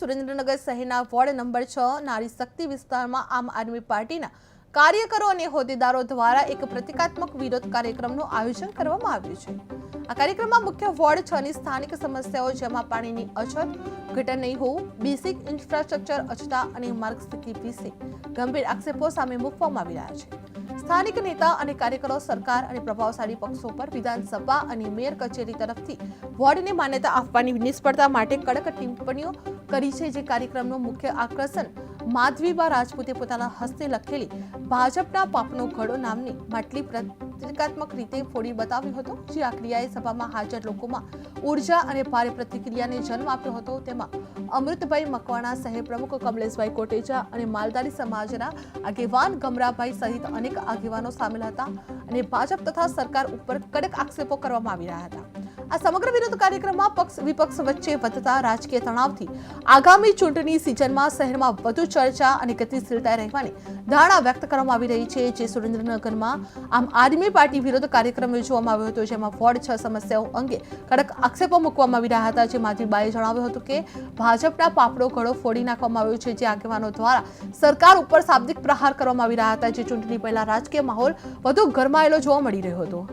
સુરેન્દ્રનગર શહેરના ward number 6 નારી શક્તિ વિસ્તારમાં આમ આદમી પાર્ટીના કાર્યકરો અને હોદ્દેદારો દ્વારા એક પ્રતિકાત્મક વિરોધ કાર્યક્રમનું આયોજન કરવામાં આવ્યું છે। આ કાર્યક્રમમાં મુખ્ય વોર્ડ 6 ની સ્થાનિક સમસ્યાઓ જેમાં પાણીની અછત, ગટર નહીં હોવું, બેસિક ઇન્ફ્રાસ્ટ્રક્ચર અછતા અને માર્ગ સ્થિતિ વિશે ગંભીર આક્ષેપો સામે મૂકવામાં આવી રહ્યા છે। સ્થાનિક નેતા અને કાર્યકરો સરકાર અને પ્રભાવશાળી પક્ષો પર વિધાનસભા અને મેયર કચેરી તરફથી વોર્ડને માન્યતા આપવાની નિષ્ફળતા માટે કડક ટિપ્પણીઓ કરી છે। જે કાર્યક્રમનું મુખ્ય આકર્ષણ માધવીબા રાજપૂતે પોતાના હસ્તે લખેલી ભાજપના પાપનો ઘડો નામની માટલી પ્રતિકાત્મક રીતે ફોડી બતાવ્યો હતો। જે આ ક્રિયાએ સભામાં હાજર લોકોમાં ઉર્જા અને ભારે પ્રતિક્રિયાને જન્મ આપ્યો હતો। તેમાં અમૃતભાઈ મકવાણા, શહેર પ્રમુખ કમલેશભાઈ કોટેચા અને માલધારી સમાજના આગેવાન ગમરાભાઈ સહિત અનેક આગેવાનો સામેલ હતા અને ભાજપ તથા સરકાર ઉપર કડક આક્ષેપો કરવામાં આવી રહ્યા હતા। આ સમગ્ર વિરોધ કાર્યક્રમમાં પક્ષ વિપક્ષ વચ્ચે વધતા રાજકીય તણાવથી આગામી ચૂંટણી સિઝનમાં શહેરમાં વધુ ચર્ચા અને ગતિશીલતા રહેવાની ધારણા વ્યક્ત કરવામાં આવી રહી છે। જે સુરેન્દ્રનગરમાં આમ આદમી પાર્ટી વિરોધ કાર્યક્રમ યોજવામાં આવ્યો હતો, જેમાં વોર્ડ 6 સમસ્યાઓ અંગે કડક આક્ષેપો મૂકવામાં આવી રહ્યા હતા। જે માધવીબાએ જણાવ્યું હતું કે ભાજપના પાપડો ઘડો ફોડી નાખવામાં આવ્યો છે। જે આગેવાનો દ્વારા સરકાર ઉપર શાબ્દિક પ્રહાર કરવામાં આવી રહ્યા હતા। જે ચૂંટણી પહેલા રાજકીય માહોલ વધુ ગરમાયેલો જોવા મળી રહ્યો હતો।